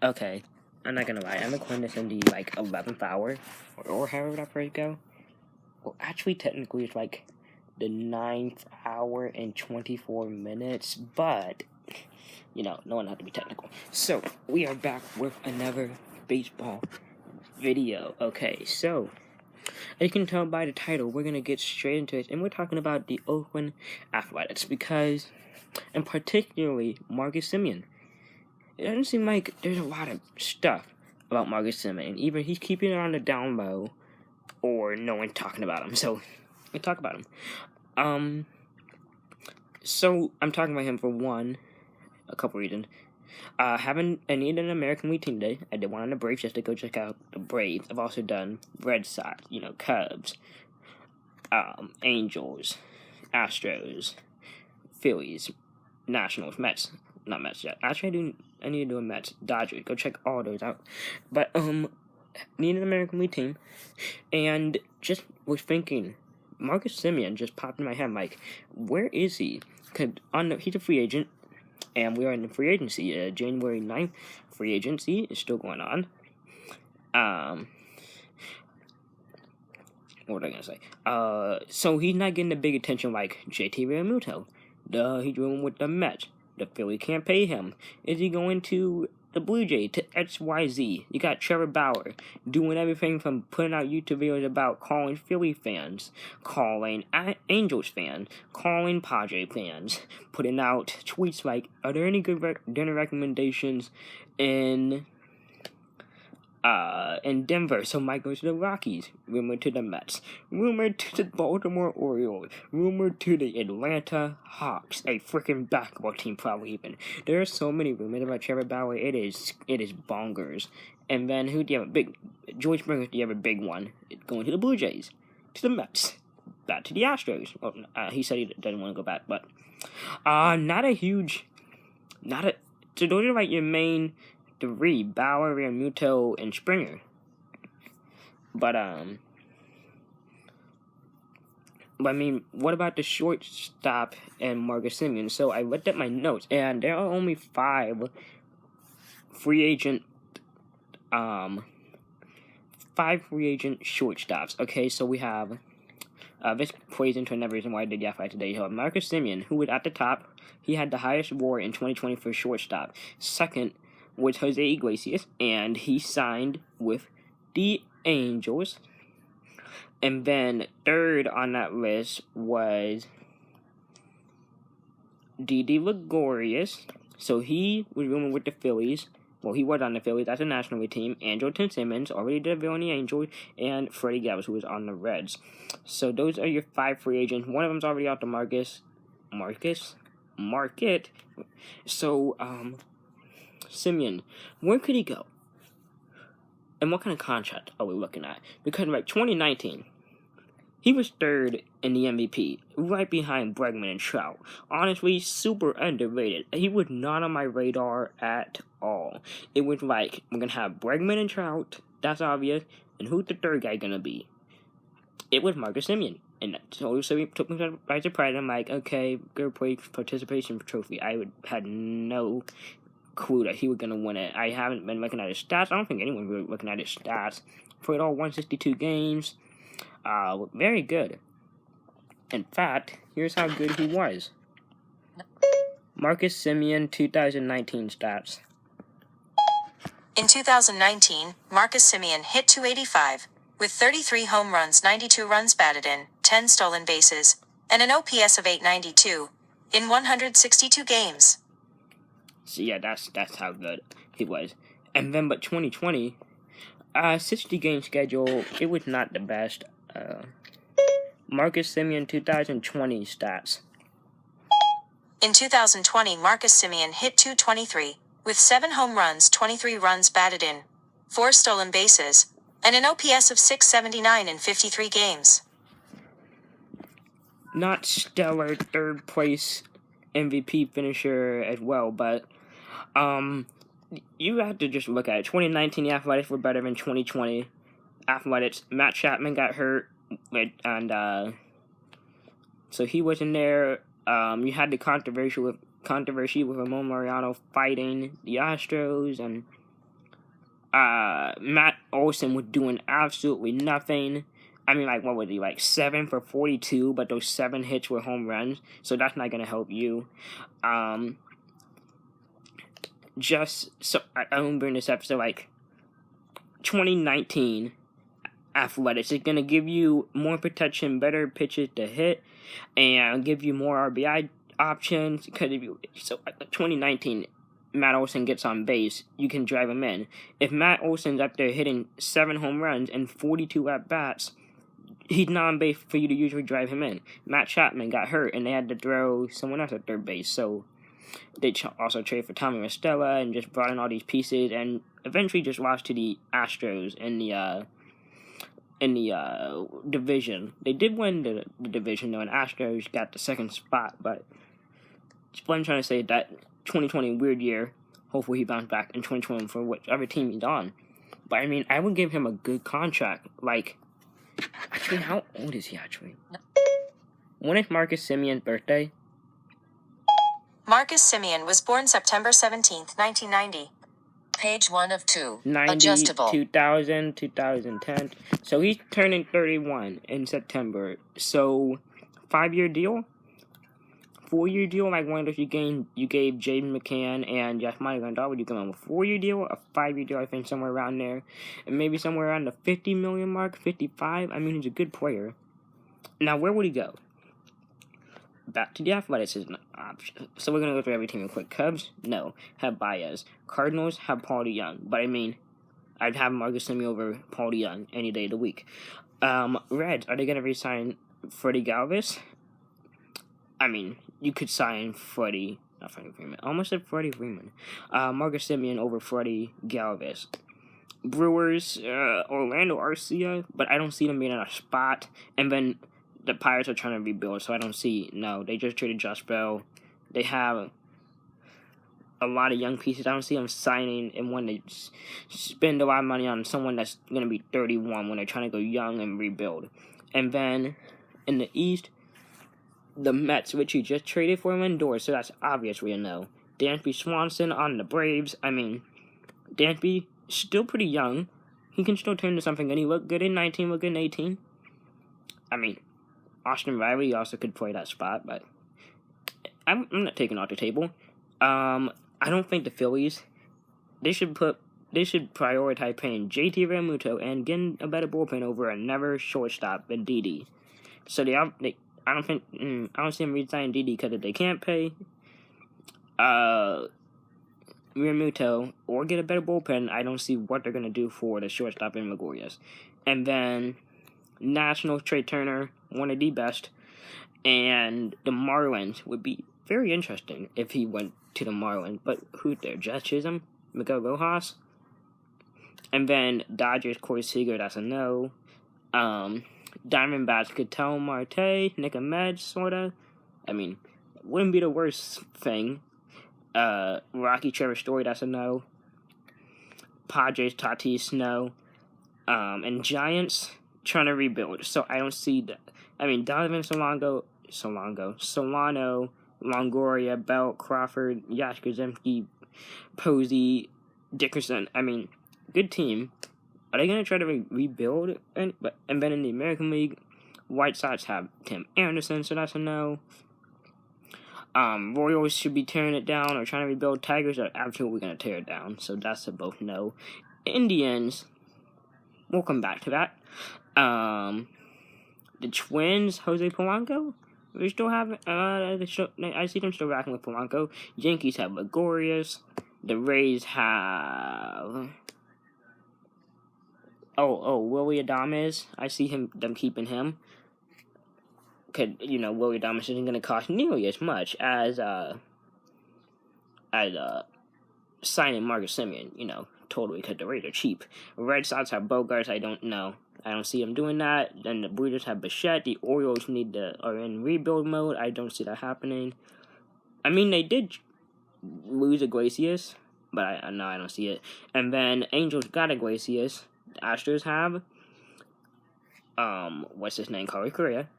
Okay, I'm not gonna lie. I'm recording this in the 11th hour, or however that phrase go. Well, actually, technically, it's the 9th hour and 24 minutes, but no one had to be technical. So we are back with another baseball video. Okay, so as you can tell by the title, we're gonna get straight into it, and we're talking about the Oakland Athletics and particularly Marcus Semien. It doesn't seem like there's a lot of stuff about Marcus Semien. Either he's keeping it on the down low, or no one's talking about him. So, let's talk about him. So I'm talking about him for a couple reasons. I needed an American League team today. I did one on the Braves just to go check out the Braves. I've also done Red Sox, Cubs, Angels, Astros, Phillies, Nationals, Mets. Not Mets yet. Actually, I need to do a Mets, Dodgers. Go check all those out. But need an American League team, and just was thinking, Marcus Semien just popped in my head. Like, where is he? Cause he's a free agent, and we are in the free agency. January 9th free agency is still going on. What was I gonna say? So he's not getting the big attention like JT Realmuto. He's doing with the Mets. The Philly can't pay him. Is he going to the Blue Jays, to XYZ? You got Trevor Bauer doing everything from putting out YouTube videos about calling Philly fans, calling Angels fans, calling Padre fans, putting out tweets like, are there any good dinner recommendations in Denver? So Mike goes to the Rockies. Rumored to the Mets. Rumored to the Baltimore Orioles. Rumored to the Atlanta Hawks. A freaking basketball team, probably even. There are so many rumors about Trevor Bauer. It is bonkers. And then who do you have? George Springer. Do you have a big one? Going to the Blue Jays, to the Mets, back to the Astros. Well, he said he doesn't want to go back, but So those are your main three: Bauer, Realmuto, and Springer. But I mean, what about the shortstop and Marcus Semien? So I looked at my notes, and there are only 5 free agent shortstops. Okay, so we have this plays into another reason why I did the Athletic today. You have Marcus Semien, who was at the top. He had the highest WAR in 2020 for shortstop. Second was Jose Iglesias, and he signed with the Angels. And then third on that list was Didi Gregorius. So he was rooming with the Phillies. Well, he was on the Phillies. That's a National League team. Andrelton Simmons already did on the Angels, and Freddie Galvis, who was on the Reds. So those are your 5 free agents. One of them's already out to market. So Semien, where could he go? And what kind of contract are we looking at? Because 2019, he was 3rd in the MVP, right behind Bregman and Trout. Honestly, super underrated. He was not on my radar at all. It was we're going to have Bregman and Trout, that's obvious, and who's the third guy going to be? It was Marcus Semien. And so it took me by surprise. I'm like, okay, good play participation trophy. I had no clue that he was going to win it. I haven't been looking at his stats. I don't think anyone really looking at his stats. Played all 162 games. Very good. In fact, here's how good he was. Marcus Semien 2019 stats. In 2019, Marcus Semien hit .285, with 33 home runs, 92 runs batted in, 10 stolen bases, and an OPS of .892 in 162 games. So yeah, that's how good he was. And then, but 2020, 60-game schedule, it was not the best. Marcus Semien 2020 stats. In 2020, Marcus Semien hit .223, with 7 home runs, 23 runs batted in, 4 stolen bases, and an OPS of .679 in 53 games. Not stellar 3rd place MVP finisher as well, but you have to just look at it. 2019, the Athletics were better than 2020 Athletics. Matt Chapman got hurt, and so he wasn't there. You had the controversy with Ramon Mariano fighting the Astros, and Matt Olson was doing absolutely nothing. I mean, like, what was he, like 7 for 42, but those 7 hits were home runs, so that's not going to help you. Just, so, I don't bring this up, so, like, 2019 Athletics is going to give you more protection, better pitches to hit, and give you more RBI options, because if you, so, 2019, Matt Olson gets on base, you can drive him in. If Matt Olson's up there hitting 7 home runs and 42 at-bats, he's not on base for you to usually drive him in. Matt Chapman got hurt, and they had to throw someone else at third base, so they also traded for Tommy Mostella and just brought in all these pieces, and eventually just lost to the Astros in the division. They did win the division, though, and Astros got the second spot, but what I'm trying to say is that 2020, weird year. Hopefully he bounced back in 2020 for whichever team he's on. But, I mean, I would give him a good contract. Like, actually, how old is he, actually? When is Marcus Semien's birthday? Marcus Semien was born September 17th, 1990. Page 1 of 2. 90, Adjustable. 2000, 2010. So he's turning 31 in September. So, 5-year deal? 4-year deal, like one of those you gave Jaden McCann and Yasmani Grandal, you come on a 4-year deal, a 5-year deal, I think somewhere around there, and maybe somewhere around the 50 million mark, 55. I mean, he's a good player. Now, where would he go? Back to the Athletics is an option. So we're gonna go through every team real quick. Cubs, no, have Baez. Cardinals have Paul DeYoung, but I mean, I'd have Marcus Semien over Paul DeYoung any day of the week. Reds, are they gonna re-sign Freddie Galvis? I mean, you could sign Freddie Freeman. I almost said Freddie Freeman. Marcus Semien over Freddie Galvis. Brewers, Orlando Arcia, but I don't see them being in a spot. And then the Pirates are trying to rebuild, so I don't see, no, they just traded Josh Bell. They have a lot of young pieces. I don't see them signing and when they spend a lot of money on someone that's going to be 31 when they're trying to go young and rebuild. And then in the East, the Mets, which you just traded for Lindor, so that's obviously a no. Dansby Swanson on the Braves. I mean, Dansby, still pretty young. He can still turn into something good. He looked good in 19, looked good in 18. I mean, Austin Riley also could play that spot, but I'm not taking off the table. I don't think the Phillies, they should prioritize paying JT Realmuto and getting a better bullpen over another shortstop than Didi. So I don't see them re-signing Didi because if they can't pay Realmuto or get a better bullpen, I don't see what they're gonna do for the shortstop in Magorias. And then Nationals, Trey Turner, one of the best, and the Marlins would be very interesting if he went to the Marlins. But who's there? Jess Chisholm, Miguel Rojas, and then Dodgers, Corey Seager. That's a no. Diamondbacks, Ketel Marte, Nick Ahmed, sorta. I mean, wouldn't be the worst thing. Rocky, Trevor Story. That's a no. Padres, Tatis, no. And Giants trying to rebuild, so I don't see that. I mean, Donovan Solano, Longoria, Belt, Crawford, Yash Grzemski, Posey, Dickerson. I mean, good team. Are they going to try to rebuild? And then in the American League, White Sox have Tim Anderson, so that's a no. Royals should be tearing it down or trying to rebuild. Tigers are absolutely going to tear it down, so that's a both no. Indians, we'll come back to that. The Twins, Jose Polanco, we still have, I see them still racking with Polanco. Yankees have Gregorius. The Rays have, Willie Adames. I see them keeping him. Willie Adames isn't going to cost nearly as much as signing Marcus Semien, totally, because the Rays are cheap. Red Sox have Bogarts. I don't know. I don't see them doing that. Then the Brewers have Bichette. The Orioles are in rebuild mode. I don't see that happening. I mean, they did lose Iglesias, but I don't see it. And then Angels got Iglesias. The Astros have, what's his name? Corey Correa.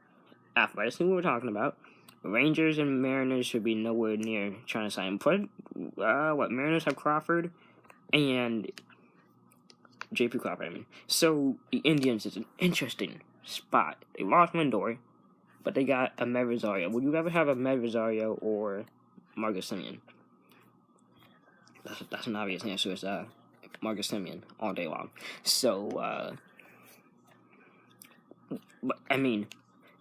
Athletics, who we were talking about. Rangers and Mariners should be nowhere near trying to sign him. Mariners have Crawford, and JP Crawford, I mean. So, the Indians is an interesting spot. They lost Lindor, but they got a Med Rosario. Would you rather have a Med Rosario or Marcus Semien? That's an obvious answer. It's Marcus Semien all day long. So, but, I mean,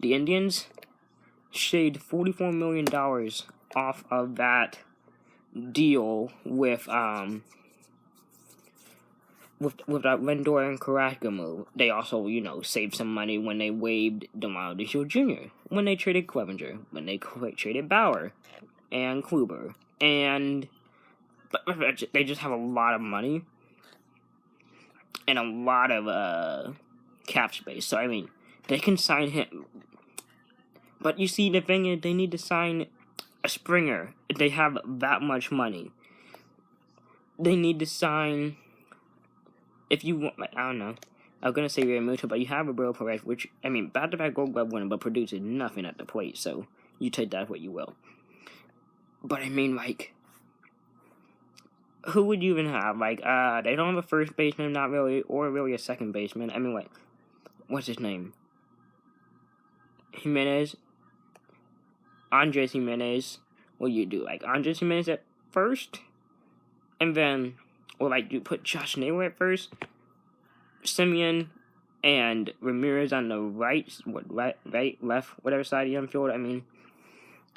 the Indians shaved $44 million off of that deal with that Lindor and Carrasco move. They also, saved some money when they waived DeMaio DeShields Jr., when they traded Clevenger, when they traded Bauer and Kluber, and they just have a lot of money and a lot of cap space. So, I mean, they can sign him. But you see, the thing is, they need to sign a Springer if they have that much money. They need to sign, if you want, I don't know, I'm going to say Realmuto, but you have Roberto Perez, which, I mean, back-to-back Gold Glove winner, but produces nothing at the plate, so you take that what you will. But, I mean, who would you even have? They don't have a first baseman, not really, or really a second baseman. I mean, what's his name? Andres Jimenez. What do you do? Andres Jimenez at first? And then, or you put Josh Naylor at first? Semien and Ramirez on the right, left, whatever side of the infield. I mean,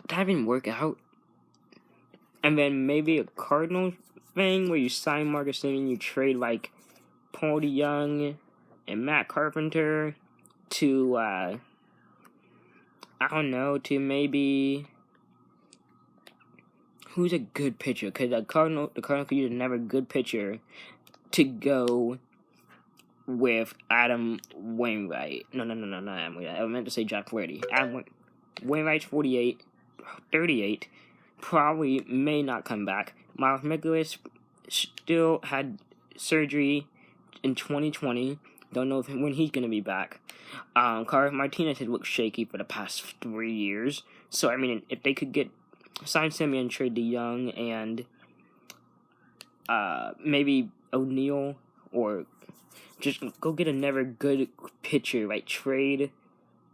that didn't work out. And then maybe a Cardinals thing where you sign Marcus Semien, you trade Paul DeYoung and Matt Carpenter to I don't know, to maybe who's a good pitcher? Because the Cardinals could use another good pitcher to go with Adam Wainwright. No, not Adam Wainwright. I meant to say Jack Flaherty. Wainwright's 38, probably may not come back. Miles Mikolas still had surgery in 2020. Don't know when he's going to be back. Carlos Martinez has looked shaky for the past 3 years. So, I mean, if they could sign Semien, trade DeYoung, and maybe O'Neill, or just go get another good pitcher, trade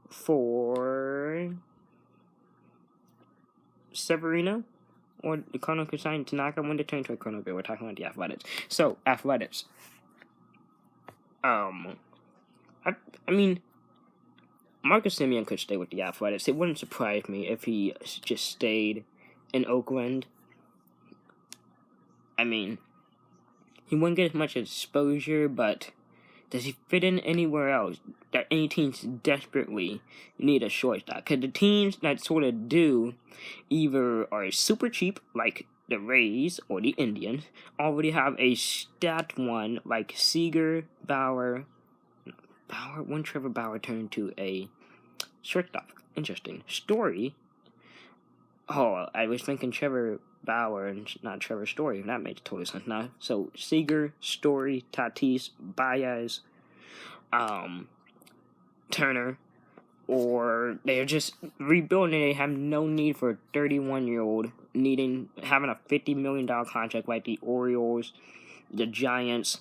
for Severino, or the Cardinals could sign Tanaka when they turn to a Cardinals. We're talking about the Athletics. So, Athletics. I mean, Marcus Semien could stay with the Athletics. It wouldn't surprise me if he just stayed in Oakland. I mean, he wouldn't get as much exposure, but does he fit in anywhere else that any teams desperately need a shortstop? Because the teams that sort of do either are super cheap, like the Rays or the Indians, already have a stat one like Seager, Bauer, when Trevor Bauer turned to a shortstop. Interesting. Story. Oh, I was thinking Trevor Bauer and not Trevor Story. That makes total sense now. So, Seager, Story, Tatis, Baez, Turner, or they're just rebuilding. They have no need for a 31-year-old having a $50 million contract like the Orioles, the Giants,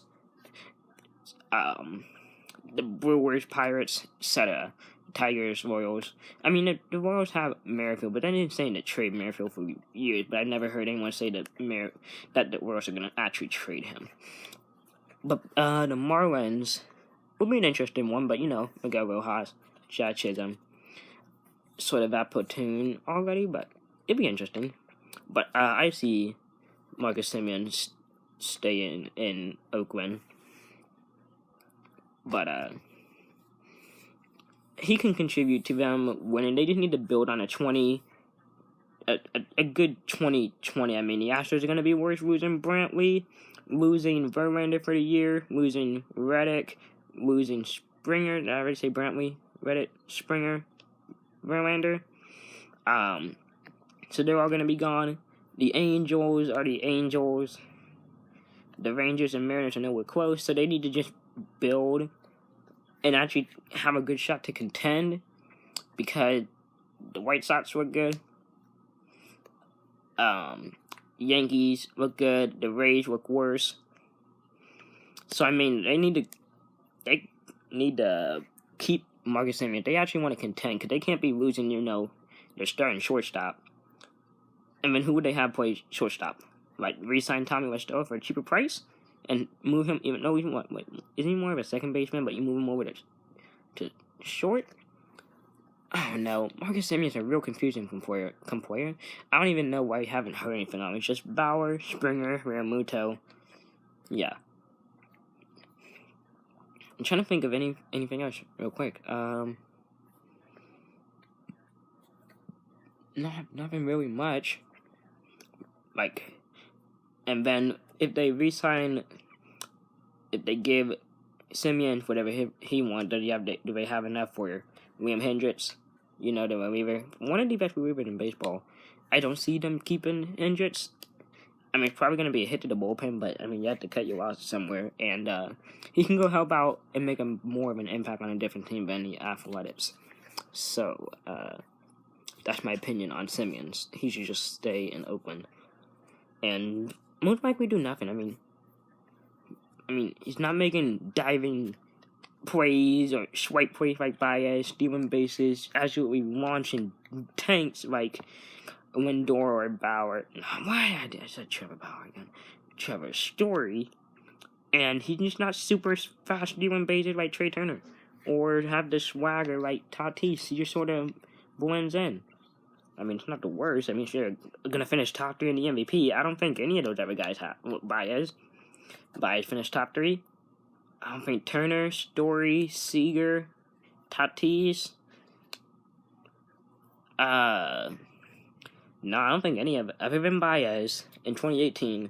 the Brewers, Pirates, etc. Tigers, Royals. I mean, the Royals have Merrifield, but they didn't say to trade Merrifield for years, but I never heard anyone say that the Royals are going to actually trade him. But the Marlins will be an interesting one, but Miguel Rojas, Chad Chisholm, sort of that platoon already, but it'd be interesting. But I see Marcus Semien staying in Oakland. But he can contribute to them winning. They just need to build on a good 2020. I mean, the Astros are going to be worse, losing Brantley, losing Verlander for the year, losing Reddick, losing Springer. Did I already say Brantley? Reddick, Springer, Verlander. So they're all going to be gone. The Angels are the Angels. The Rangers and Mariners are nowhere close, so they need to just build and actually have a good shot to contend, because the White Sox look good. Yankees look good. The Rays look worse. So, I mean, they need to keep Marcus Semien. They actually want to contend, because they can't be losing, their starting shortstop. And then who would they have play shortstop? Like, re-sign Tommy Westover for a cheaper price? And move him, isn't he more of a second baseman, but you move him over to short? Oh no, Marcus Semien is a real confusing player. I don't even know why we haven't heard anything on him. It's just Bauer, Springer, Realmuto. Yeah. I'm trying to think of anything else real quick. Nothing really much. Like, and then if they give Semien whatever he wants, do they have enough for Liam Hendricks? The reliever, one of the best relievers in baseball. I don't see them keeping Hendricks. I mean, it's probably going to be a hit to the bullpen, but, I mean, you have to cut your losses somewhere. And he can go help out and make more of an impact on a different team than the Athletics. So, that's my opinion on Semien. He should just stay in Oakland. And most likely do nothing. I mean, he's not making diving plays or swipe plays like Baez, stealing bases, absolutely launching tanks like Lindor or Bauer. Why I said Trevor Bauer again? Trevor Story. And he's just not super fast stealing bases like Trey Turner, or have the swagger like Tatis. He just sort of blends in. I mean, it's not the worst. I mean, sure, gonna finish top 3 in the MVP. I don't think any of those other guys have. Baez finished top 3. I don't think Turner, Story, Seager, Tatis. No, I don't think any of it. Other than Baez in 2018,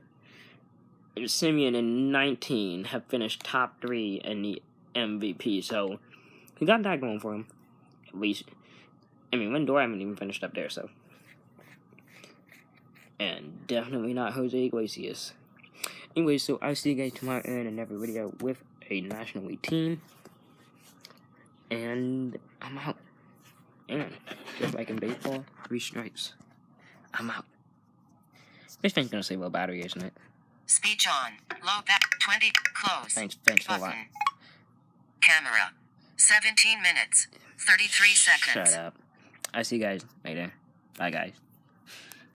and Semien in 19 have finished top 3 in the MVP. So he got that going for him, at least. I mean, Lindor haven't even finished up there, so. And definitely not Jose Iglesias. Anyway, so I'll see you guys tomorrow in another video with a National League team. And I'm out. And just like in baseball, 3 strikes. I'm out. This thing's gonna say low battery, isn't it? Speech on. Low back 20. Close. Thanks a lot. Camera. 17 minutes. 33 seconds. Shut up. I'll see you guys later. Bye, guys.